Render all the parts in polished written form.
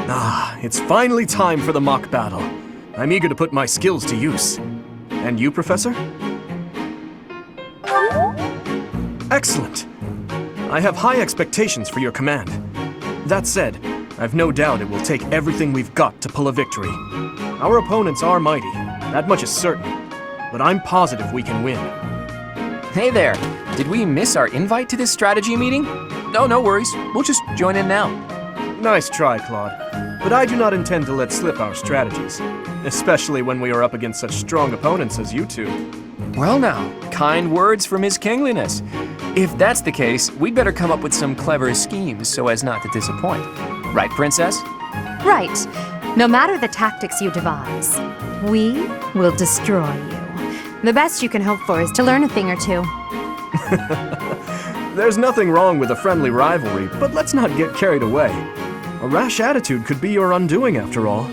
Ah, it's finally time for the mock battle. I'm eager to put my skills to use. And you, Professor? Excellent! I have high expectations for your command. That said, I've no doubt it will take everything we've got to pull a victory. Our opponents are mighty, that much is certain. But I'm positive we can win. Hey there! Did we miss our invite to this strategy meeting? No worries. We'll just join in now. Nice try, Claude. But I do not intend to let slip our strategies. Especially when we are up against such strong opponents as you two. Well now, kind words from His Kingliness. If that's the case, we'd better come up with some clever schemes so as not to disappoint. Right, Princess? Right. No matter the tactics you devise, we will destroy you. The best you can hope for is to learn a thing or two. There's nothing wrong with a friendly rivalry, but let's not get carried away. A rash attitude could be your undoing after all.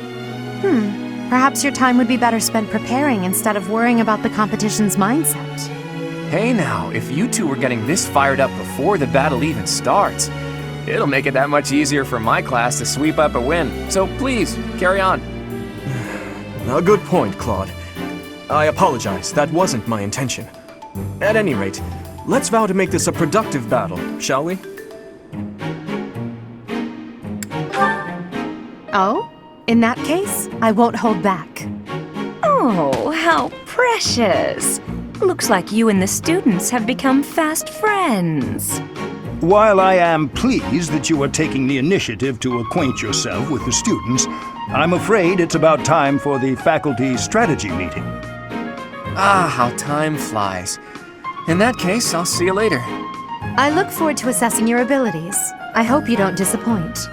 Perhaps your time would be better spent preparing instead of worrying about the competition's mindset. Hey now, if you two were getting this fired up before the battle even starts, it'll make it that much easier for my class to sweep up a win. So please, carry on. A good point, Claude. I apologize, that wasn't my intention. At any rate, let's vow to make this a productive battle, shall we? Oh? In that case, I won't hold back. Oh, how precious! Looks like you and the students have become fast friends. While I am pleased that you are taking the initiative to acquaint yourself with the students, I'm afraid it's about time for the faculty strategy meeting. Ah, how time flies. In that case, I'll see you later. I look forward to assessing your abilities. I hope you don't disappoint.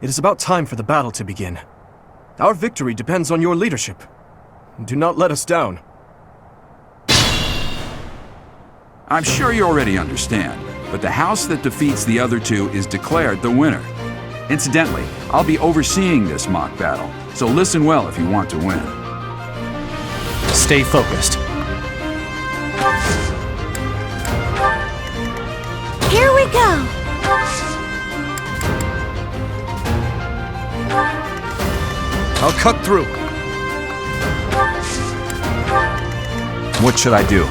It is about time for the battle to begin. Our victory depends on your leadership. Do not let us down. I'm sure you already understand, but the house that defeats the other two is declared the winner. Incidentally, I'll be overseeing this mock battle, so listen well if you want to win. Stay focused. Here we go! I'll cut through. What should I do?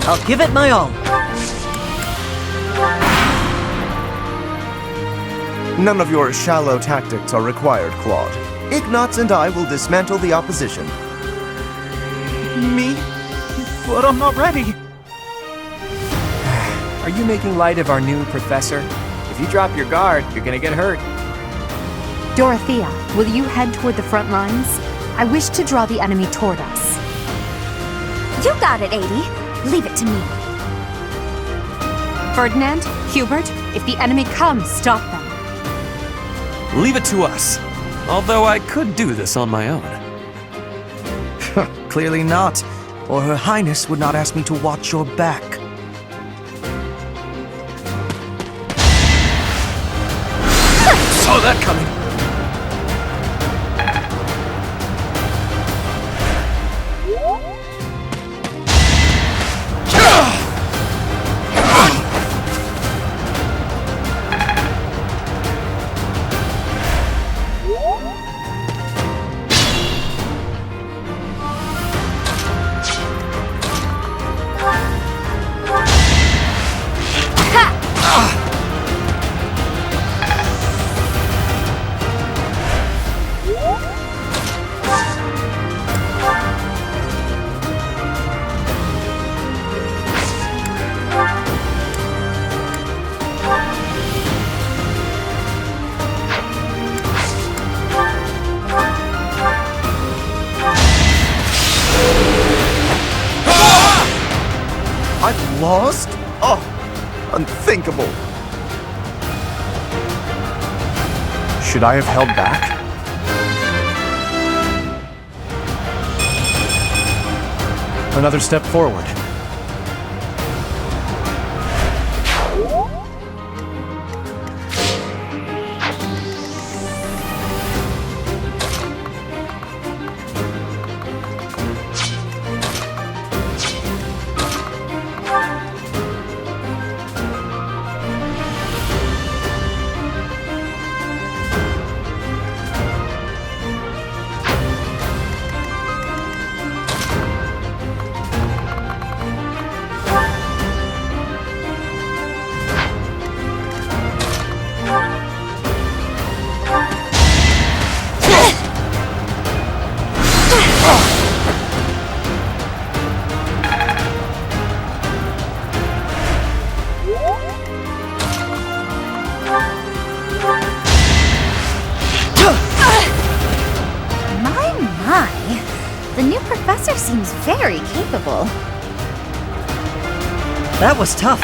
I'll give it my all. None of your shallow tactics are required, Claude. Ignatz and I will dismantle the opposition. Me? But I'm not ready. Are you making light of our new professor? If you drop your guard, you're gonna get hurt. Dorothea, will you head toward the front lines? I wish to draw the enemy toward us. You got it, Adie. Leave it to me. Ferdinand, Hubert, if the enemy comes, stop them. Leave it to us. Although I could do this on my own. Clearly not, or Her Highness would not ask me to watch your back. Saw that coming. I've lost? Oh, unthinkable. Should I have held back? Another step forward. The new professor seems very capable. That was tough.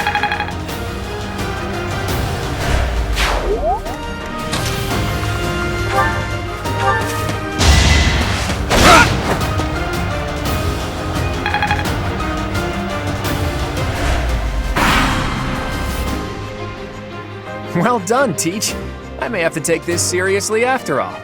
Well done, Teach. I may have to take this seriously after all.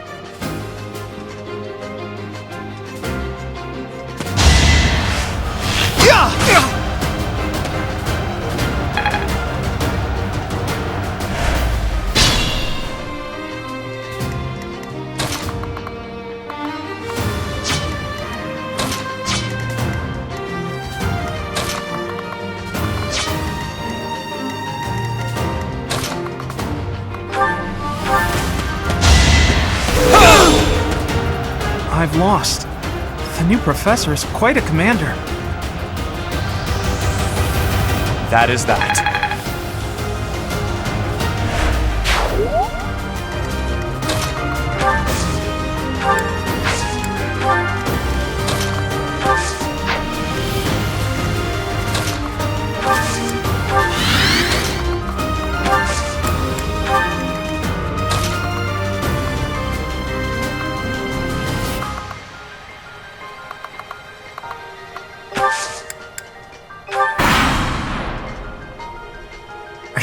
I've lost. The new professor is quite a commander. That is that.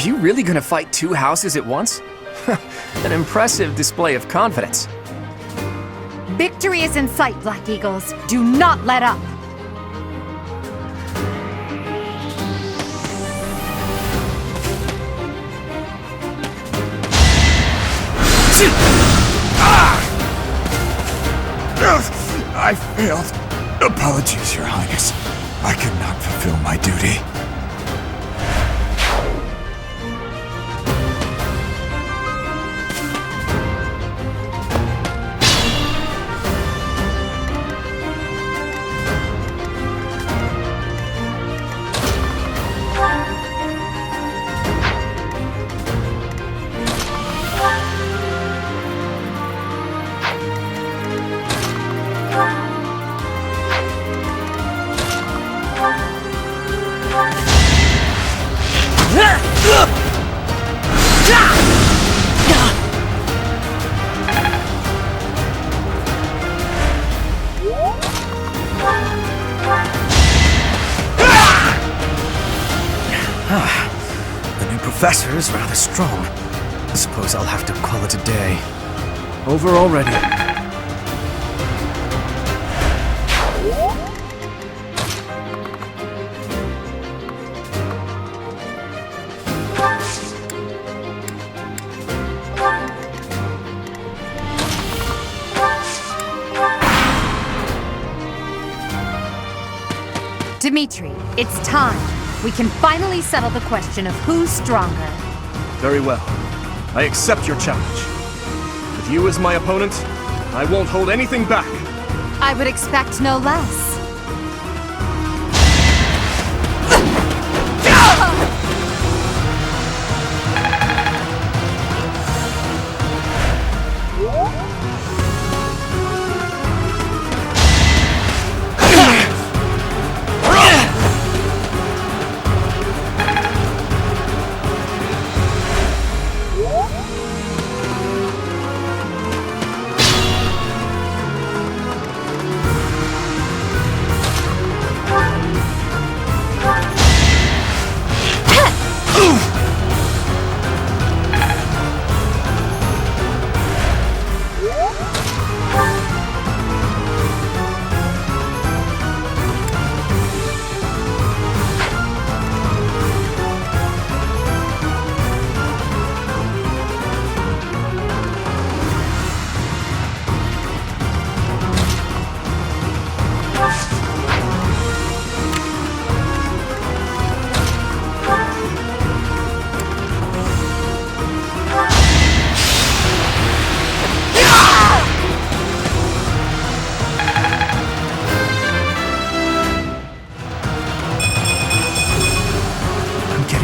you really gonna fight two houses at once? An impressive display of confidence. Victory is in sight, Black Eagles. Do not let up. I failed. Apologies, Your Highness. I could not fulfill my duty. The new professor is rather strong. I suppose I'll have to call it a day. Over already. Dimitri, it's time. We can finally settle the question of who's stronger. Very well. I accept your challenge. With you as my opponent, I won't hold anything back. I would expect no less.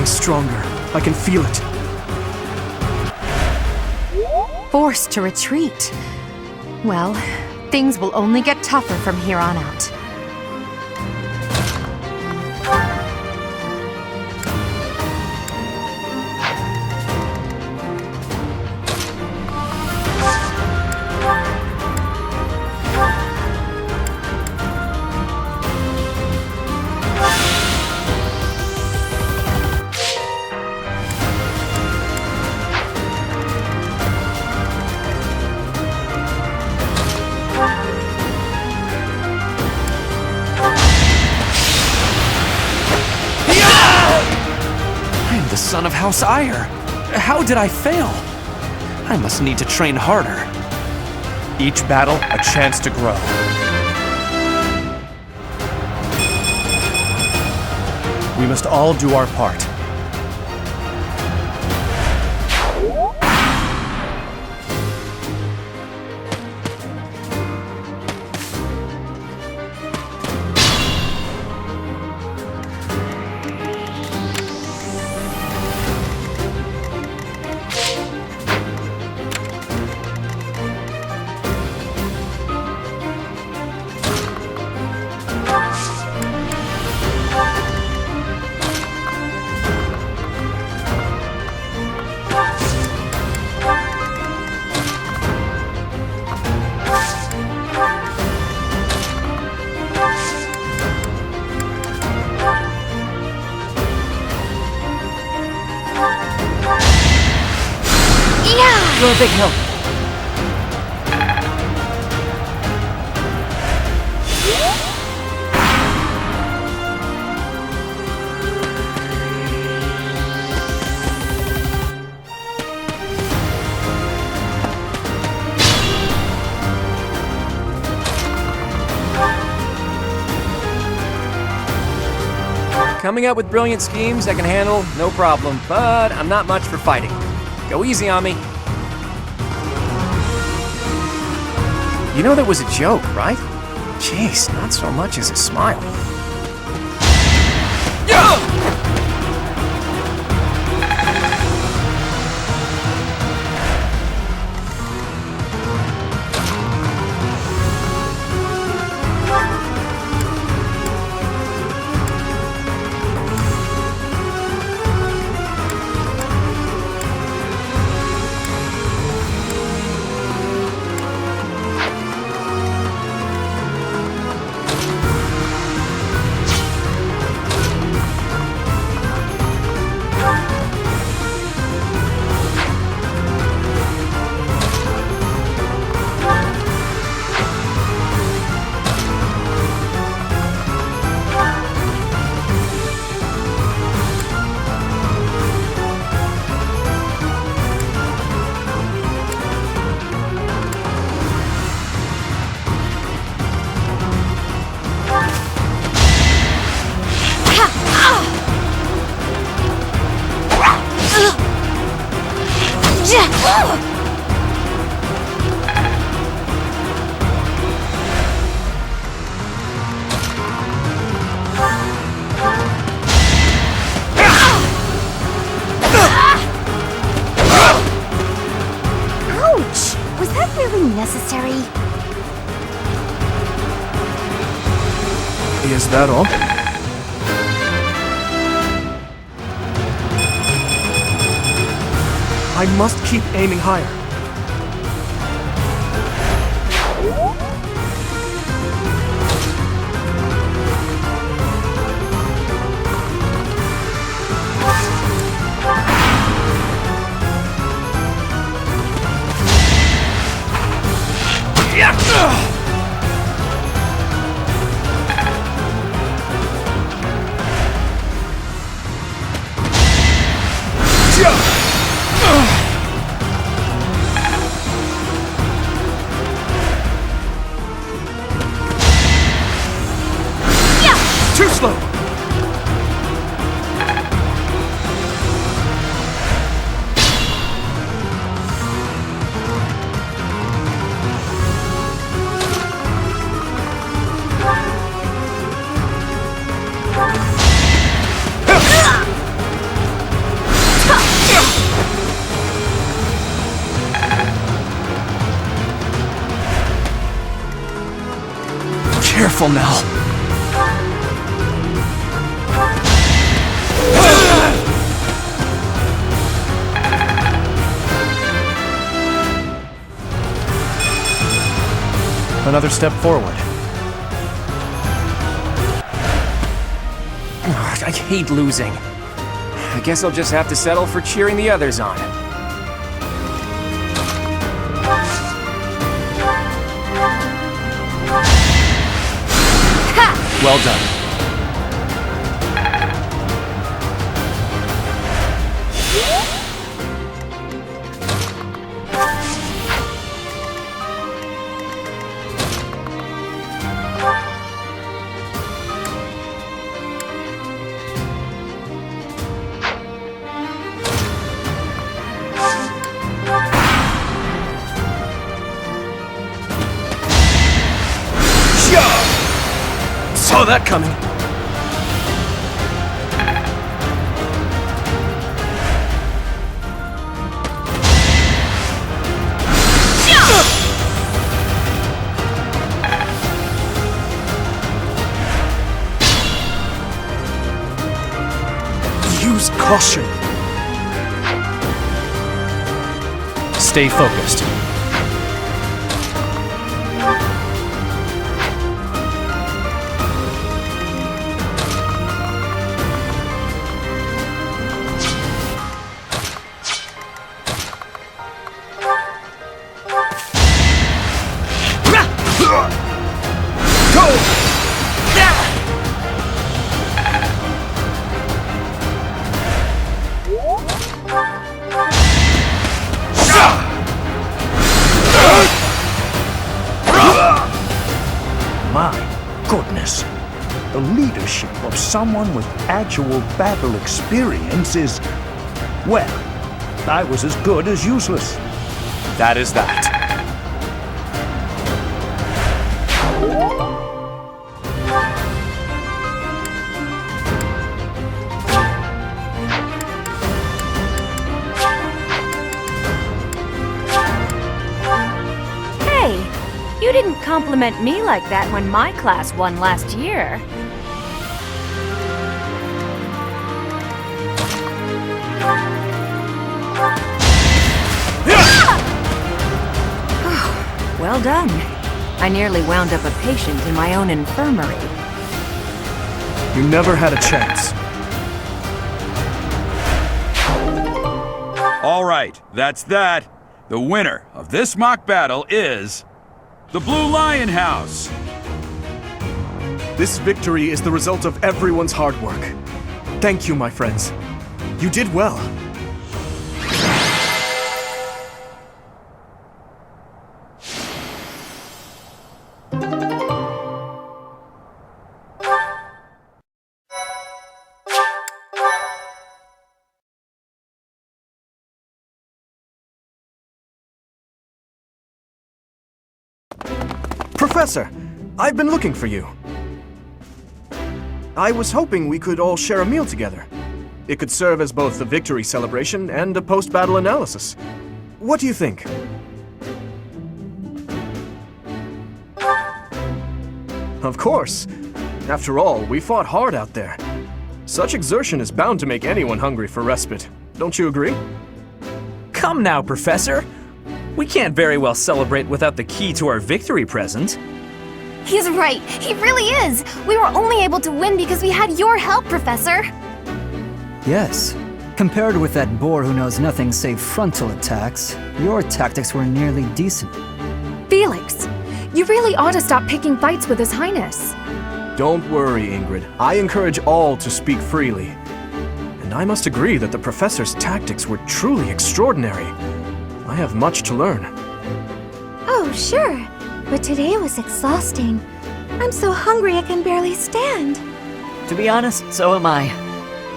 Stronger. I can feel it. Forced to retreat. Well, things will only get tougher from here on out. The son of House Ire. How did I fail? I must need to train harder. Each battle, a chance to grow. We must all do our part. You're a big help. Coming up with brilliant schemes I can handle, no problem, but I'm not much for fighting. Go easy on me. You know that was a joke, right? Jeez, not so much as a smile. Ouch! Was that really necessary? Is that all? I must keep aiming higher. Too slow! Careful now. Another step forward. Ugh, I hate losing. I guess I'll just have to settle for cheering the others on. Well done. Saw that coming. Use caution. Stay focused. leadership of someone with actual battle experience is, well, I was as good as useless. That is that. Hey, you didn't compliment me like that when my class won last year. Well done. I nearly wound up a patient in my own infirmary. You never had a chance. All right, that's that. The winner of this mock battle is the Blue Lion House. This victory is the result of everyone's hard work. Thank you, my friends. You did well. Professor, I've been looking for you. I was hoping we could all share a meal together. It could serve as both a victory celebration and a post-battle analysis. What do you think? Of course. After all, we fought hard out there. Such exertion is bound to make anyone hungry for respite. Don't you agree? Come now, Professor. We can't very well celebrate without the key to our victory present. He's right. He really is. We were only able to win because we had your help, Professor. Yes. Compared with that boar who knows nothing save frontal attacks, your tactics were nearly decent. Felix, you really ought to stop picking fights with His Highness. Don't worry, Ingrid. I encourage all to speak freely. And I must agree that the Professor's tactics were truly extraordinary. I have much to learn. Oh, sure. But today was exhausting. I'm so hungry I can barely stand. To be honest, so am I.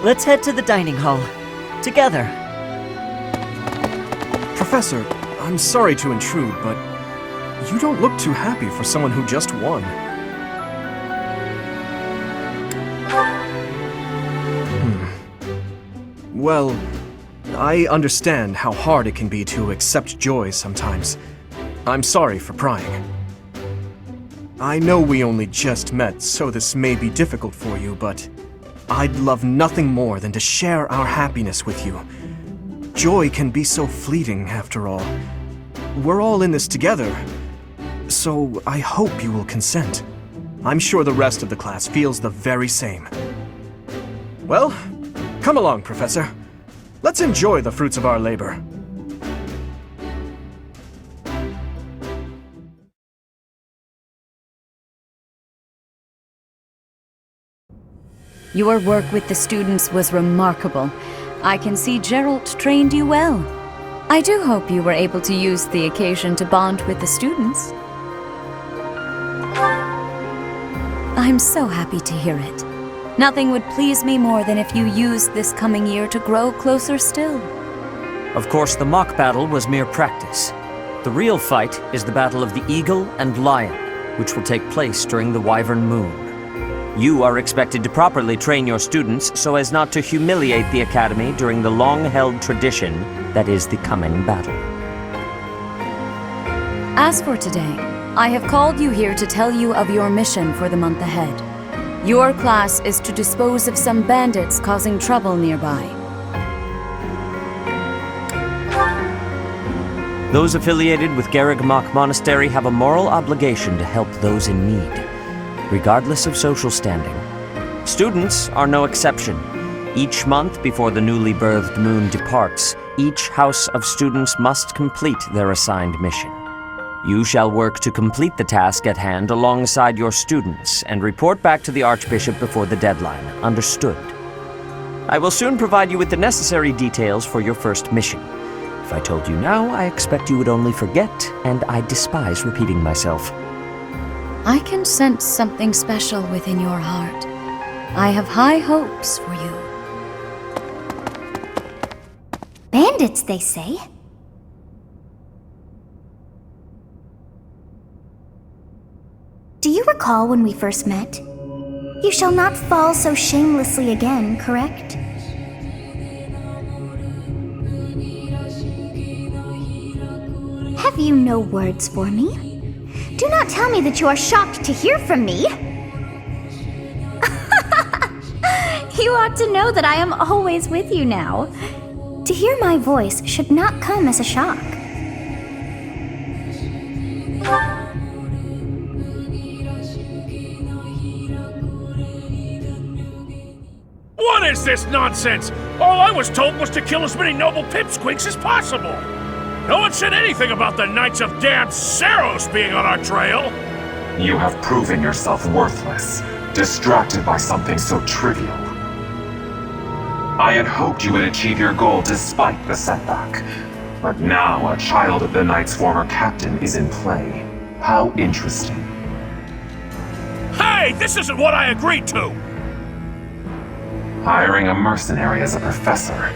Let's head to the dining hall. Together. Professor, I'm sorry to intrude, but you don't look too happy for someone who just won. Well, I understand how hard it can be to accept joy sometimes. I'm sorry for prying. I know we only just met, so this may be difficult for you, but I'd love nothing more than to share our happiness with you. Joy can be so fleeting, after all. We're all in this together, so I hope you will consent. I'm sure the rest of the class feels the very same. Well, come along, Professor. Let's enjoy the fruits of our labor. Your work with the students was remarkable. I can see Gerald trained you well. I do hope you were able to use the occasion to bond with the students. I'm so happy to hear it. Nothing would please me more than if you used this coming year to grow closer still. Of course, the mock battle was mere practice. The real fight is the battle of the Eagle and Lion, which will take place during the Wyvern Moon. You are expected to properly train your students so as not to humiliate the Academy during the long-held tradition that is the coming battle. As for today, I have called you here to tell you of your mission for the month ahead. Your class is to dispose of some bandits causing trouble nearby. Those affiliated with Garrigmach Monastery have a moral obligation to help those in need, regardless of social standing. Students are no exception. Each month before the newly birthed moon departs, each house of students must complete their assigned mission. You shall work to complete the task at hand alongside your students and report back to the Archbishop before the deadline. Understood? I will soon provide you with the necessary details for your first mission. If I told you now, I expect you would only forget, and I despise repeating myself. I can sense something special within your heart. I have high hopes for you. Bandits, they say. Do you recall when we first met? You shall not fall so shamelessly again, correct? Have you no words for me? Do not tell me that you are shocked to hear from me. You ought to know that I am always with you now. To hear my voice should not come as a shock. What is this nonsense? All I was told was to kill as many noble pipsqueaks as possible. No one said anything about the Knights of Damned Saros being on our trail. You have proven yourself worthless, distracted by something so trivial. I had hoped you would achieve your goal despite the setback. But now a child of the Knight's former captain is in play. How interesting. Hey, this isn't what I agreed to! Hiring a mercenary as a professor.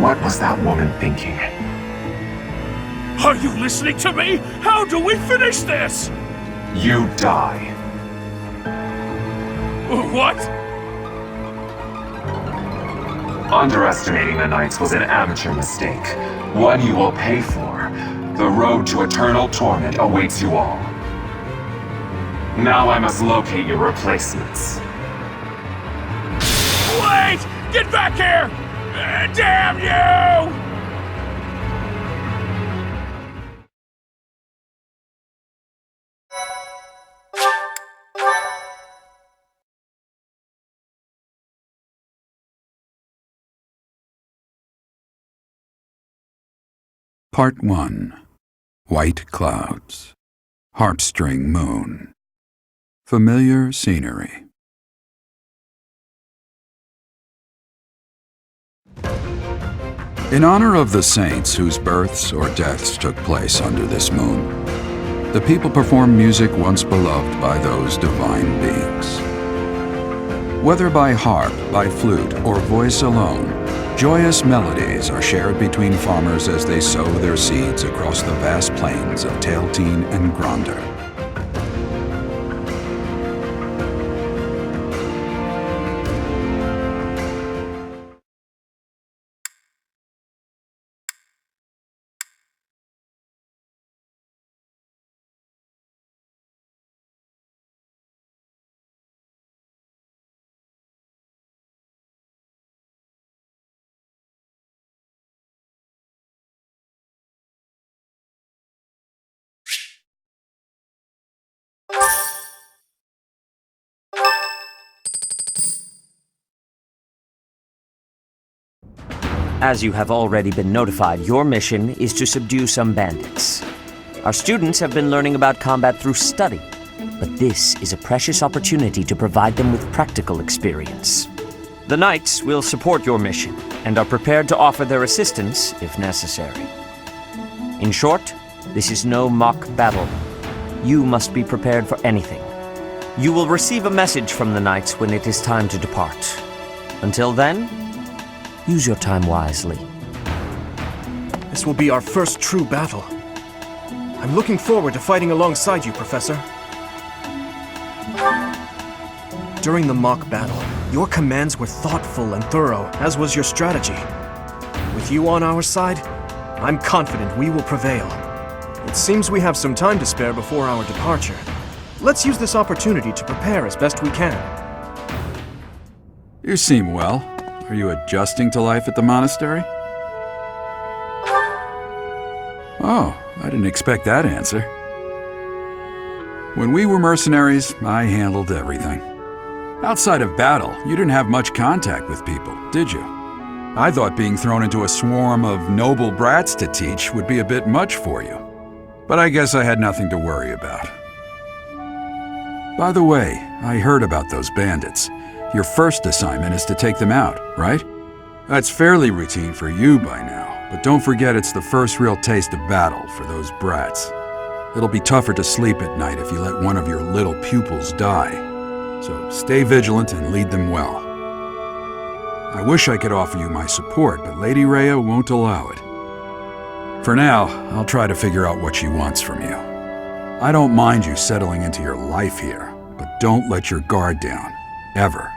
What was that woman thinking? Are you listening to me? How do we finish this? You die. What? Underestimating the Knights was an amateur mistake. One you will pay for. The road to eternal torment awaits you all. Now I must locate your replacements. Wait! Get back here! Damn you! Part 1. White Clouds. Harpstring Moon. Familiar scenery. In honor of the saints whose births or deaths took place under this moon, the people perform music once beloved by those divine beings. Whether by harp, by flute, or voice alone, joyous melodies are shared between farmers as they sow their seeds across the vast plains of Tailteen and Gronder. As you have already been notified, your mission is to subdue some bandits. Our students have been learning about combat through study, but this is a precious opportunity to provide them with practical experience. The Knights will support your mission and are prepared to offer their assistance if necessary. In short, this is no mock battle. You must be prepared for anything. You will receive a message from the Knights when it is time to depart. Until then, use your time wisely. This will be our first true battle. I'm looking forward to fighting alongside you, Professor. During the mock battle, your commands were thoughtful and thorough, as was your strategy. With you on our side, I'm confident we will prevail. It seems we have some time to spare before our departure. Let's use this opportunity to prepare as best we can. You seem well. Are you adjusting to life at the monastery? Oh, I didn't expect that answer. When we were mercenaries, I handled everything. Outside of battle, you didn't have much contact with people, did you? I thought being thrown into a swarm of noble brats to teach would be a bit much for you. But I guess I had nothing to worry about. By the way, I heard about those bandits. Your first assignment is to take them out, right? That's fairly routine for you by now, but don't forget it's the first real taste of battle for those brats. It'll be tougher to sleep at night if you let one of your little pupils die. So stay vigilant and lead them well. I wish I could offer you my support, but Lady Rhea won't allow it. For now, I'll try to figure out what she wants from you. I don't mind you settling into your life here, but don't let your guard down. Ever.